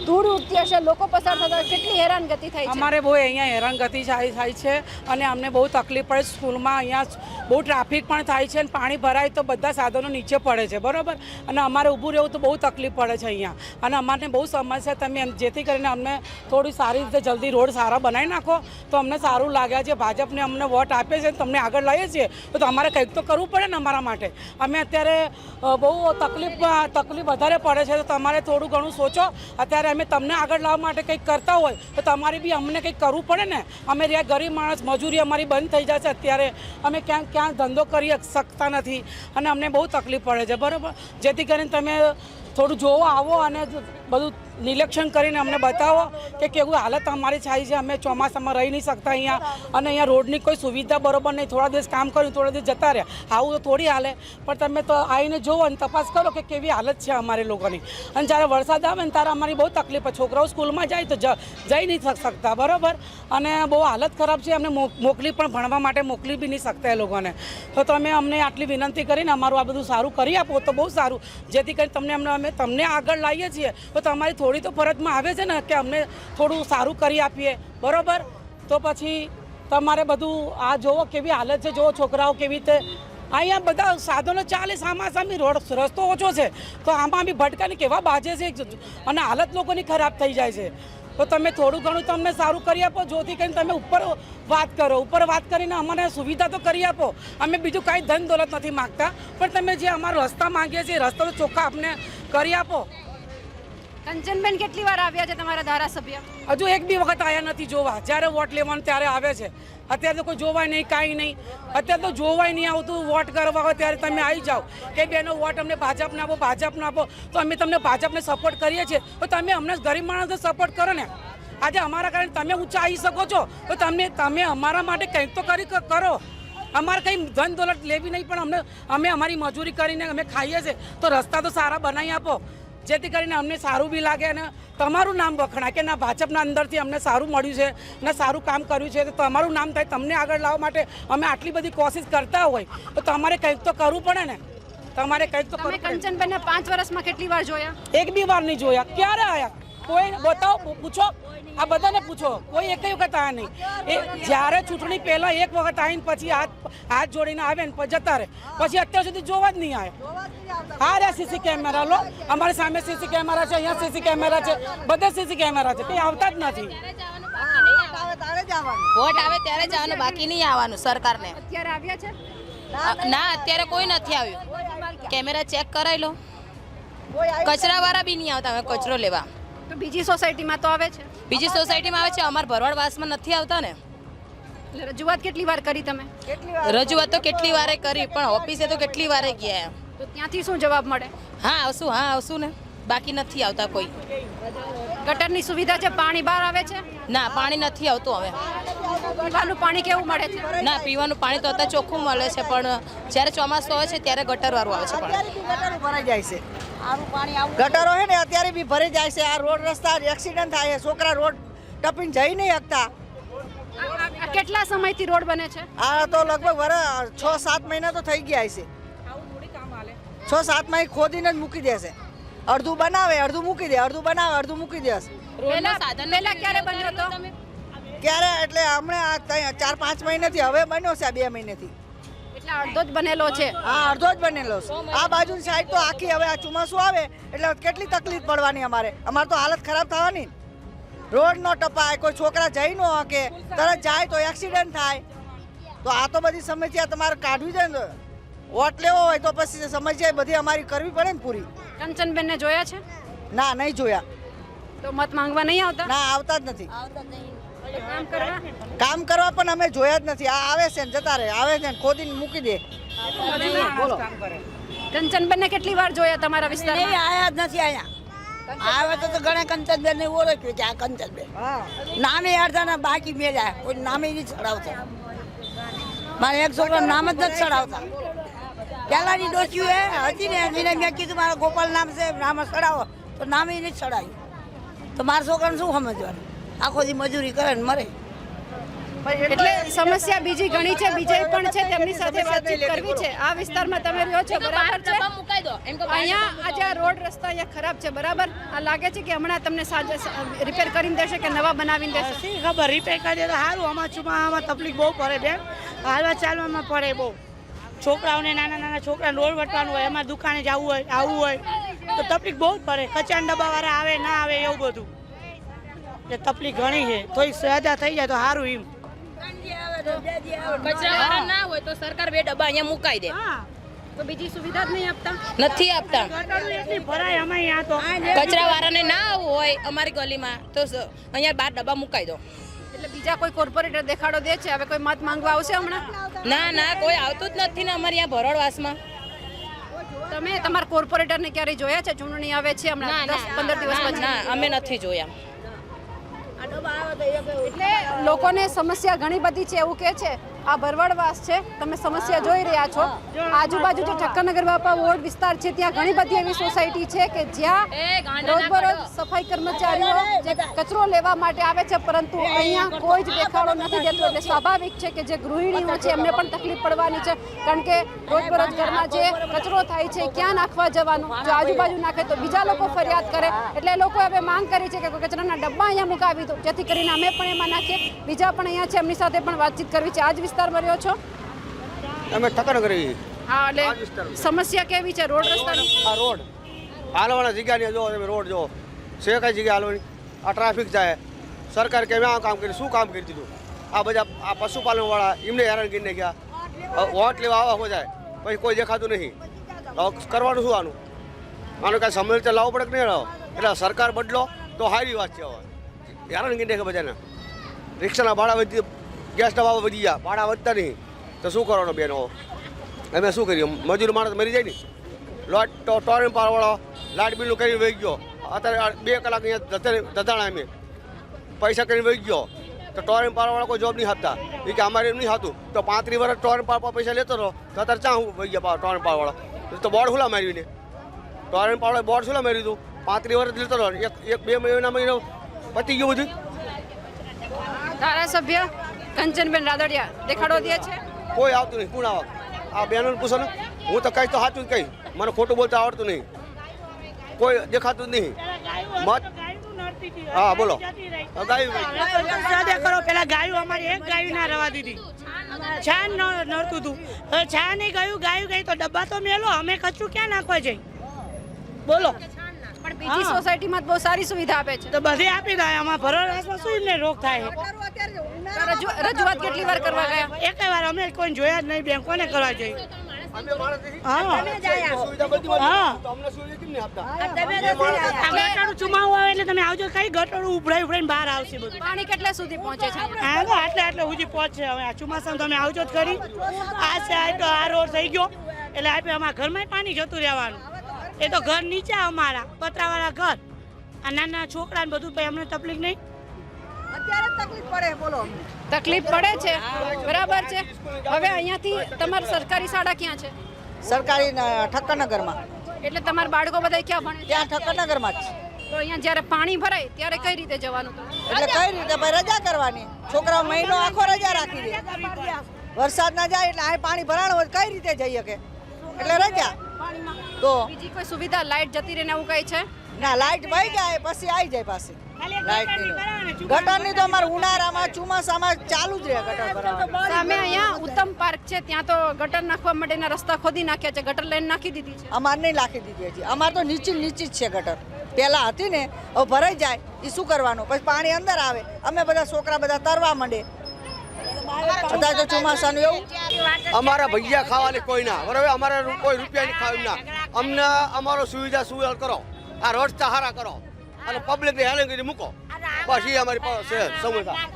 ધૂળ ઉડતી હશે, લોકો પસાર થતા કેટલી હેરાનગતિ થઈ છે? અમારે બહુ અહીંયા હેરાનગતિ થાય છે અને અમને બહુ તકલીફ પડે. સ્કૂલમાં અહીંયા બહુ ટ્રાફિક પણ થાય છે અને પાણી ભરાય તો બધા સાધનો નીચે પડે છે, બરાબર, અને અમારે ઊભું રહેવું તો બહુ તકલીફ પડે છે અહીંયા. અને અમારને બહુ સમસ્યા, તમે જેથી કરીને અમને થોડી સારી રીતે જલ્દી રોડ સારા બનાવી નાખો તો અમને સારું લાગે છે. ભાજપને અમને વોટ આપે છે, તમને આગળ લાવીએ છીએ તો અમારે કંઈક તો કરવું પડે ને અમારા માટે. અમે અત્યારે બહુ તકલીફ વધારે પડે છે, તો તમારે થોડું ઘણું સોચો. અત્યારે અમે તમને આગળ લાવવા માટે કંઈક કરતા હોય તો તમારે બી અમને કંઈક કરવું પડે ને. અમે રહ્યા ગરીબ માણસ, મજૂરી અમારી બંધ થઈ જશે. અત્યારે અમે ક્યાં ધંધો કરી શકતા નથી અને અમને બહુ તકલીફ પડે છે, બરાબર. જેથી કરીને તમે થોડું જોવા આવો અને બધું નિરીક્ષણ કરીને અમને બતાવો કે કેવું હાલત અમારી થાય છે. અમે ચોમાસામાં રહી નહીં શકતા અહીંયા, અને અહીંયા રોડની કોઈ સુવિધા બરોબર નહીં. થોડા દિવસ કામ કર્યું, થોડા દિવસ જતા રહ્યા, આવું તો થોડી હાલે. પણ તમે તો આવીને જુઓ અને તપાસ કરો કે કેવી હાલત છે અમારી લોકોની. અને જ્યારે વરસાદ આવે ને ત્યારે અમારી બહુ તકલીફ છે. છોકરાઓ સ્કૂલમાં જાય તો જઈ નહીં શકતા, બરાબર, અને બહુ હાલત ખરાબ છે. અમને મોકલી પણ ભણવા માટે મોકલી બી નહીં શકતા એ લોકોને. તો તમે અમને આટલી વિનંતી કરીને અમારું આ બધું સારું કરી આપો તો બહુ સારું. જેથી કરીને અમે તમને આગળ લાવીએ છીએ તો તમારી થોડી તો ફરજમાં આવે છે ને કે અમને થોડું સારું કરી આપીએ, બરાબર. તો પછી તમારે બધું આ જોવો કેવી હાલત છે, જોવો છોકરાઓ કેવી રીતે અહીંયા બધા સાધનો ચાલે, સામાસામી રસ્તો ઓછો છે તો આમાં બી ભટકાને કેવા બાજે છે અને હાલત લોકોની ખરાબ થઈ જાય છે. તો તમે થોડું ઘણું તમને સારું કરી આપો, જોથી કરીને તમે ઉપર વાત કરો. ઉપર વાત કરીને અમને સુવિધા તો કરી આપો. અમે બીજું કાંઈ ધન દોલત નથી માગતા, પણ તમે જે અમારો રસ્તા માગીએ છીએ રસ્તો તો ચોખ્ખા અમને કરી આપો. કંચનબેન કેટલી વાર આવ્યા છે તમારા ધારાસભ્ય? હજુ એક બી વખત આવ્યા નથી જોવા. જ્યારે વોટ લેવાનું ત્યારે આવે છે. અત્યારે તો કોઈ જોવાય નહીં, કાંઈ નહીં. અત્યારે તો જોવાય નહીં આવતું. વોટ કરવા હોય ત્યારે તમે આવી જાઓ કે બેનો વોટ અમને ભાજપને આપો, ભાજપને આપો. તો અમે તમને ભાજપને સપોર્ટ કરીએ છીએ તો તમે અમને ગરીબ માણસને સપોર્ટ કરો ને. આજે અમારા કારણે તમે ઊંચા આવી શકો છો તો તમે અમારા માટે કંઈક તો કરો. અમારે કંઈ ધન દોલત લેવી નહીં, પણ અમે અમારી મજૂરી કરીને અમે ખાઈએ છીએ તો રસ્તા તો સારા બનાવી આપો, જેથી કરીને અમને સારું બી લાગે અને તમારું નામ વખણાય કે ના ભાજપના અંદરથી અમને સારું મળ્યું છે ને સારું કામ કર્યું છે. તો તમારું નામ થાય, તમને આગળ લાવવા માટે અમે આટલી બધી કોશિશ કરતા હોય તો તમારે કંઈક તો કરવું પડે ને. તમારે કંઈક તો કરવું પડે. કંચનબેનને 5 વર્ષમાં કેટલી વાર જોયા? એક બી વાર નહીં જોયા. ક્યારે આવ્યા? કોઈ બતાવો, પૂછો, આ બધાને પૂછો. કોઈ એક વખત આવ્યા નહીં. એ જ્યારે ચૂંટણી પહેલાં એક વખત આવીને પછી હાથ જોડીને આવે ને પછી જતા રહે. પછી અત્યાર સુધી જોવા જ નહીં આવ્યા. આ રહ્યા સીસી કેમેરા, લો અમારી સામે સીસી કેમેરા છે, અહીંયા સીસી કેમેરા છે, બધે સીસી કેમેરા છે, કંઈ આવતા જ નથી. વોટ આવે ત્યારે જવાનું, બાકી નહીં આવવાનું સરકારને. અત્યારે આવ્યા છે? ના, અત્યારે કોઈ નથી આવ્યું. કેમેરા ચેક કરાવી લો. કચરાવાળા બી નહીં આવતા હવે કચરો લેવા. તો બીજી સોસાયટીમાં તો આવે છે? બીજી સોસાયટીમાં આવે છે, અમારા ભરવાડવાસમાં નથી આવતા ને. રજૂઆત કેટલી વાર કરી તમે? રજૂઆત તો કેટલી વારે કરી, પણ ઓફિસે તો કેટલી વારે ગયા. તો ત્યાંથી શું જવાબ મળે? હા આવશું ને, બાકી નથી આવતા કોઈ. ગટરની સુવિધા છે? પાણી બહાર આવે છે? ના, પાણી નથી આવતું હવે. પીવાનું પાણી કેવું મળે છે? ના, પીવાનું પાણી તો અત્યારે ચોખ્ખું મળે છે, પણ જ્યારે ચોમાસું આવે છે ત્યારે ગટરવાળું આવે છે પાણી. ગટરો ભરાઈ જાય છે. ગટરો છે ને અત્યારે બી ભરાઈ જાય છે. આ રોડ રસ્તા એક્સિડન્ટ થાય છે, છોકરા રોડ ટપીને જઈ નહીં શકતા. કેટલા સમયથી રોડ બને છે? આ તો લગભગ 6-7 મહિના તો થઈ ગયા છે. 6-7 મહિના ખોદીને જ મૂકી દેશે. અડધું બનાવે, અડધું મૂકી દે, અડધું બનાવે, અડધું મૂકી દેશે. પહેલા ક્યારે બન્યો હતો? ક્યારે એટલે હમણાં 4-5 મહિનાથી, હવે બન્યો છે 2 મહિનાથી. એટલે અડધો જ બનેલો છે? હા, અડધો જ બનેલો છે. આ બાજુની સાઈડ તો આખી, હવે આ ચોમાસું આવે એટલે કેટલી તકલીફ પડવાની અમારે તો હાલત ખરાબ થવાની. રોડ નો ટપાય, કોઈ છોકરા જઈ ન શકે, તરત જાય તો એક્સિડન્ટ થાય. તો આ તો બધી સમસ્યા તમારે કાઢવી છે ને. વોટ લેવો હોય તો પછી સમસ્યા બધી અમારી કરવી પડે ને પૂરી. કંચનબેનને જોયા છે? ના, નહીં જોયા. તો મત માંગવા નહીં આવતા? ના, આવતા જ નથી. કામ કરવા પણ અમે જોયા જ નથી. આ આવે છે ને જતા રહે, આવે છે ને ખોદીને મૂકી દે. બોલો, કંચનબેનને કેટલી વાર જોયા તમારા વિસ્તારમાં? આયા જ નથી. અહીંયા આવે તો ઘણા કંચનબેન ને ઓળખ્યું કે આ કંચનબેન. નામે અડધાના બાકી મેળ્યા, કોઈ નામે નહીં ચડાવતા. મારે એક છોકરા નામ જ નથી ચડાવતા. પહેલાની ડોસીઓ હતી ને એને મેં કીધું મારા ગોપાલ નામ છે, નામ ચડાવો, તો નામે નહીં ચડાવ્યું. તો મારા છોકરાને શું સમજવાનું? આખો દી મજૂરી કરે ને મરે. એટલે સમસ્યા બીજી ઘણી છે, બીજે પણ છે, તેમની સાથે વાતચીત કરવી છે. આ વિસ્તારમાં તમે રહ્યો છો, બરાબર છે? અહીંયા આજે આ રોડ રસ્તા અહીંયા ખરાબ છે, બરાબર? આ લાગે છે કે હમણાં તમને રિપેર કરીને દેશે કે નવા બનાવીને દેશે? શી ખબર, રિપેર કરી દે તો સારું. આમાં ચુમામાં તકલીફ બહુ પડે બેન, હાલવા ચાલવામાં પડે બહુ. છોકરાઓને નાના છોકરાને રોડ વટવાનું હોય, એમાં દુકાને જવું હોય, આવવું હોય તો તકલીફ બહુ જ પડે. કચાના ડબ્બાવાળા આવે ના આવે એવું બધું એટલે તકલીફ ઘણી છે. થોડી સહાયતા થઈ જાય તો સારું. એમ કચરાવાળા ના હોય તો સરકાર 2 ડબ્બા અહીંયા મુકાઈ દે. તો બીજી સુવિધા જ નહીં આપતા? નથી આપતા. એટલી ભરાય અમે અહીંયા તો કચરાવાળાને ના આવવું હોય અમારી ગલીમાં તો અહીંયા 12 ડબ્બા મુકાઈ દો. એટલે બીજા કોઈ કોર્પોરેટર દેખાડો દે છે? હવે કોઈ મત માંગવા આવશે હમણાં? ના કોઈ આવતું જ નથી ને અમારે અહીંયા ભરડવાસમાં. તમે તમારા કોર્પોરેટરને ક્યારે જોયા છે? ચૂંટણી આવે છે હમણાં 10-15 દિવસ પછી. ના અમે નથી જોયા. એટલે લોકોને સમસ્યા ઘણી બધી છે એવું કે છે. આ ભરવાડવાસ છે, તમે સમસ્યા જોઈ રહ્યા છો. આજુબાજુ જે ઠક્કરનગર બાપા વોર્ડ વિસ્તાર છે ત્યાં ઘણી બધી એવી સોસાયટી છે કે જ્યાં રોજબરોજ સફાઈ કર્મચારીઓ જે કચરો લેવા માટે આવે છે, પરંતુ અહીંયા કોઈ જ દેખાડો નથી દેતું. એટલે સ્વાભાવિક છે કે જે ગૃહિણીઓ છે એમને પણ તકલીફ પડવાની છે, કારણ કે રોજબરોજ ઘરમાં જે કચરો થાય છે ક્યાં નાખવા જવાનું? જો આજુબાજુ નાખે તો બીજા લોકો ફરિયાદ કરે. એટલે લોકો હવે માંગ કરી છે કે કચરાના ડબ્બા અહીંયા મુકાવી દો, જેથી કરીને અમે પણ એમાં નાખીએ. બીજા પણ અહીંયા છે, એમની સાથે પણ વાતચીત કરવી છે. આજ વિસ્તારમાં રહ્યો છો? અમે ઠક્કરનગર. હા, એટલે સમસ્યા કેવી છે રોડ રસ્તાની? આ રોડ હાલવાના જગ્યાની જો તમે રોડ જો છે, કઈ જગ્યા હાલવાની? આ ટ્રાફિક જાય. સરકાર કે આ કામ કર્યું, શું કામ કરી દીધું? આ બધા આ પશુપાલનવાળા એમને હેરાન કરીને ગયા. વોટ લેવા આવા હો જાય પછી કોઈ દેખાતું નહીં. કરવાનું શું આનું? આનું કાંઈ સમજ લાવવો પડે કે નહીં લાવો? એટલે સરકાર બદલો તો સારી વાત છે. હવે હેરાન કરીને કે બધાને રિક્ષાના ભાડા વધી, ગેસના ભાવ વધી ગયા, ભાડા વધતા નહીં તો શું કરવાનું બેનો? અમે શું કરીએ? મજૂર માણસ મરી જાય ને. લોટ ટોરેન્ટ પાવાળો લાઇટ બિલનું કરીને વહી ગયો. અત્યારે 2 કલાક અહીંયા ધધાણા અમે પૈસા કરીને વહી ગયો તો ટોરેન્ટ પાવાળો કોઈ જોબ નહીં આપતા. એ કે અમારે એમ નહીં થતું તો 35 વર્ષ ટોરેન્ટ પાવા પૈસા લેતો રહો તો અત્યારે ચા હું વહી ગયા ટોરેન્ટ પાવાળો તો બોર્ડ ખુલ્લા માર્યું ને. ટોરેન્ટ પાવાળો બોર્ડ ખુલ્લા માર્યું હતું. 35 વર્ષ લેતો રહો, 1-2 મહિનો પતી ગયું બધું. ધારાસભ્ય કંચનબેન રાદડિયા દેખાડો દે છે? કોઈ આવતું નહીં. કોણ આવા? આ બહેનોને પૂછો ને. હું તો કહીશ તો સાચું જ કહીશ, મને ખોટું બોલતા આવડતું નહીં. કોઈ દેખાતું જ નહીં. મત હા બોલો. ગાયું કરો પેલા ગાયું અમારી એક ગાયું ના રવા દીધી. છાન નડતું હતું, હવે છા નહીં ગાયું ગઈ તો ડબ્બા તો મેલો. અમે કચરું ક્યાં નાખવા જઈ બોલો? પણ બીજી સોસાયટીમાં બહુ સારી સુવિધા આપે છે. તો બધે આપી દે. આમાં ભરવાડવાસમાં શું એમને રોગ થાય? રજૂઆત કેટલી વાર કરવા ગયા? એક વાર અમે કોઈ જોયા જ નહીં. બેંકોને કરવા જઈ. ચુમાવું આવે એટલે તમે આવજો. કઈ ગટરું ઉભરાઈ બહાર આવશે બધું. પાણી કેટલા સુધી પહોંચે છે? હા તો આટલે સુધી પહોંચશે. હવે આ ચોમાસામાં તમે આવજો જ કરી. આ સાઈડ આ રોડ થઈ ગયો એટલે આપણે અમારા ઘરમાં પાણી જતું રહેવાનું. એ તો ઘર નીચે અમારા પતરાવાળા ઘર. આ નાના છોકરાને બધું પછી અમને તકલીફ નહીં. અત્યારે તકલીફ પડે બોલો. તકલીફ પડે છે, બરાબર છે. હવે અહીંયાથી તમારી સરકારી શાળા ક્યાં છે? સરકારી ઠક્કરનગરમાં. એટલે તમારા બાળકો બધા ક્યાં ભણે? ત્યાં ઠક્કરનગરમાં જ. તો અહીંયા જ્યારે પાણી ભરાય ત્યારે કઈ રીતે જવાનું? એટલે કઈ રીતે ભાઈ રજા કરવાની? છોકરા મહિનો આખો રજા રાખી દે. વરસાદ ના જાય એટલે આ પાણી ભરાણું હોય કઈ રીતે જઈ શકે? એટલે રજા. તો બીજી કોઈ સુવિધા લાઈટ જતી રહે ને એવું કઈ છે? ના, લાઈટ વહી જાય પછી આવી જાય પાછી. લાઈટ ગટરની તો અમારે ઉનાળામાં ચોમાસામાં ચાલુ જ રહે ગટર ભરાવા. સામે અહીંયા ઉત્તમ પાર્ક છે, ત્યાં તો ગટર નાખવા માટેના રસ્તા ખોદી નાખ્યા છે. ગટર લાઈન નાખી દીધી છે? અમારે નહીં નાખી દીધી હજી. અમારે તો નીચી જ છે ગટર. પહેલા હતી ને, હવે ભરાઈ જાય એ શું કરવાનું? પછી પાણી અંદર આવે, અમે બધા છોકરા બધા તરવા માંડે. બધા તો ચોમાસાનું એવું. અમારા ભૈયા ખાવાની કોઈ ના, બરાબર? અમારે કોઈ રૂપિયાની ખાવી ના. અમને અમારો સુવિધા કરો. આ રસ્તા સારા કરો અને પબ્લિકને હેરાન કરી મૂકો. બસ એ અમારી પાસે સમસ્યા.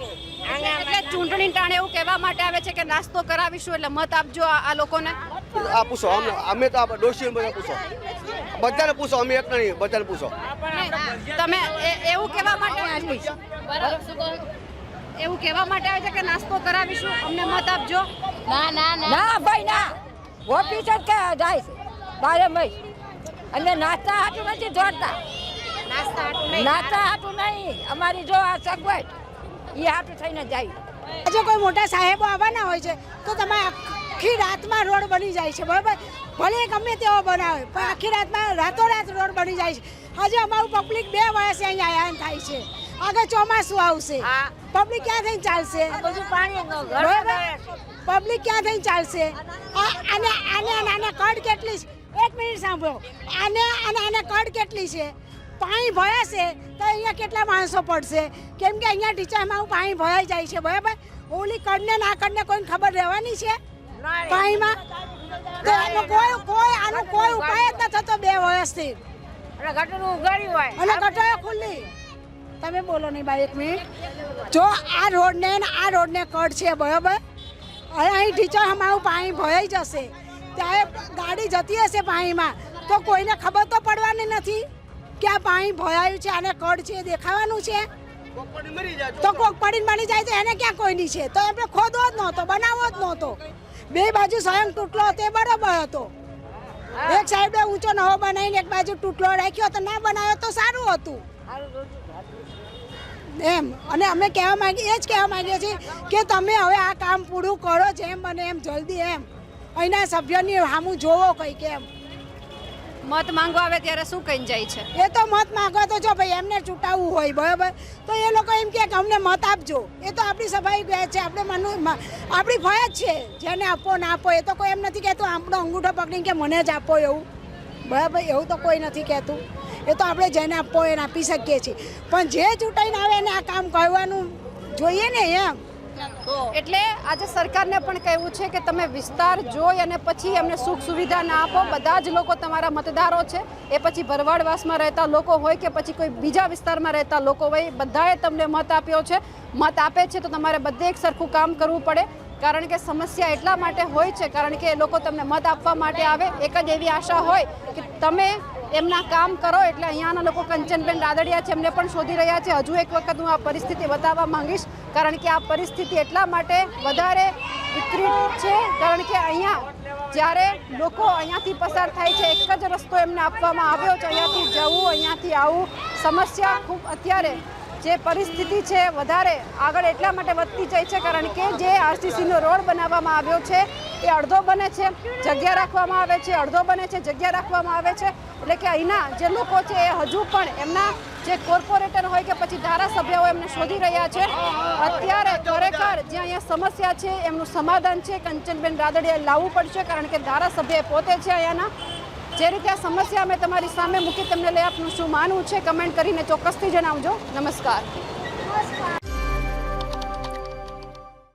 એટલે ચૂંટણી ટાણે એવું કહેવા માટે આવે છે કે નાસ્તો કરાવીશું એટલે મત આપજો આ લોકોને. આ પૂછો અમે તો ડોશી બધા પૂછો, બધાને પૂછો. અમે એક નહીં, બધાને પૂછો. તમે એવું કહેવા માટે એવું કહેવા માટે આવે છે કે નાસ્તો કરાવીશું, અમને મત આપજો. ના ભાઈ ના, ઓફિસ જ જાય છે બારે ભાઈ. અને નાસ્તા હાટું નથી જોડતા. નાસ્તા હાટું નહીં. અમારી જો આ સગવડ એ હાટું થઈને જાય. આજે કોઈ મોટા સાહેબો આવવાના હોય છે તો તમે આખી રાતમાં રોડ બની જાય છે બરાબર, ભલે ગમે તેવો બનાવે પણ આખી રાતમાં રાતોરાત રોડ બની જાય છે. આજે અમારું પબ્લિક 2 વર્ષે અહીંયા હેરાન થાય છે. આગળ ચોમાસું આવશે, પબ્લિક ક્યાં થઈને ચાલશે? પબ્લિક ક્યાં થઈને ચાલશે? આને કડ કેટલી છે? 1 મિનિટ સાંભળો, આને કડ કેટલી છે? પાણી ભરાશે તો અહીંયા કેટલા માણસો પડશે? કેમ કે અહીંયા ટીચરમાં પાણી ભરાઈ જાય છે બરાબર. ઓલી કડને ના કડને કોઈને ખબર રહેવાની છે પાણીમાં? તો આનો કોઈ ઉપાય જ ન થતો 2 વર્ષથી. અને ગટરો ખુલ્લી. તમે બોલો નહીં ભાઈ 1 મિનિટ. જો આ રોડને કડ છે બરાબર, અને અહીં ટીચર અમારું પાણી ભરાઈ જશે ત્યારે ગાડી જતી હશે પાણીમાં તો કોઈને ખબર તો પડવાની નથી કે આ પાણી ભરાયું છે, આને કડ છે દેખાવાનું છે. તો કોક પડીને મરી જાય તો એને ક્યાં કોઈની છે? તો આપણે ખોદવો જ નહોતો, બનાવવો જ નહોતો. 2 બાજુ સ્વયં તૂટલો તે બરાબર હતો. એક સાઈડે ઊંચો નવો બનાવીને એક બાજુ તૂટલો રાખ્યો તો ના બનાવ્યો તો સારું હતું એમ. અને અમે એ જ કહેવા માંગીએ છીએ કે તમે હવે આ કામ પૂરું કરો જેમ બને એમ જલ્દી એમ. અહીંના સભ્યોની સામું જોવો કંઈક એમ. મત માંગવા આવે ત્યારે શું કહીને જાય છે? એ તો મત માંગવા તો જો ભાઈ એમને ચૂંટાવવું હોય બરાબર તો એ લોકો એમ કે અમને મત આપજો. એ તો આપણી સભાઈ ગયા છે, આપણી ફરજ છે. જેને આપો ના આપો એ તો કોઈ એમ નથી કહેતું આપણો અંગૂઠો પકડીને કે મને જ આપો એવું બરાબર, એવું તો કોઈ નથી કહેતું. એ તો આપણે જેને આપવો એને આપી શકીએ છીએ, પણ જે ચૂંટાઈને આવે એને આ કામ કરવાનું જોઈએ ને એમ. એટલે આજે સરકારને પણ કહેવું છે કે તમે વિસ્તાર જોઈ અને પછી એમને સુખ સુવિધા ના આપો. બધા જ લોકો તમારા મતદારો છે, એ પછી ભરવાડવાસમાં રહેતા લોકો હોય કે પછી કોઈ બીજા વિસ્તારમાં રહેતા લોકો હોય, બધાએ તમને મત આપ્યો છે. મત આપે છે તો તમારે બધે એક સરખું કામ કરવું પડે. કારણ કે સમસ્યા એટલા માટે હોય છે કારણ કે એ લોકો તમને મત આપવા માટે આવે. એક જ એવી આશા હોય કે તમે એમના કામ કરો. એટલે અહીંયાના લોકો કંચનબેન રાદડિયા છે, એમને પણ શોધી રહ્યા છે. હજુ એક વખત હું આ પરિસ્થિતિ બતાવવા માંગીશ કારણ કે આ પરિસ્થિતિ એટલા માટે વધારે વિકૃત છે કારણ કે અહીંયા જ્યારે લોકો અહીંયાથી પસાર થાય છે એક જ રસ્તો એમને આપવામાં આવ્યો છે, અહીંયાથી જવું, અહીંયાથી આવવું. સમસ્યા ખૂબ અત્યારે જે પરિસ્થિતિ છે વધારે આગળ એટલા માટે વધતી જાય છે કારણ કે જે આરસીસીનો રોડ બનાવવામાં આવ્યો છે એ અડધો બને છે જગ્યા રાખવામાં આવે છે, અડધો બને છે જગ્યા રાખવામાં આવે છે. એટલે કે અહીંના જે લોકો છે એ હજુ પણ એમના જે કોર્પોરેટર હોય કે પછી ધારાસભ્ય હોય એમને શોધી રહ્યા છે. અત્યારે ખરેખર જે અહીંયા સમસ્યા છે એમનું સમાધાન છે કંચનબેન રાદડિયાએ લાવવું પડશે કારણ કે ધારાસભ્ય પોતે છે અહીંયાના. જે રીતે આ સમસ્યા મેં તમારી સામે મૂકી તમને લઈ આપનું શું માનવું છે કમેન્ટ કરીને ચોક્કસથી જણાવજો. નમસ્કાર.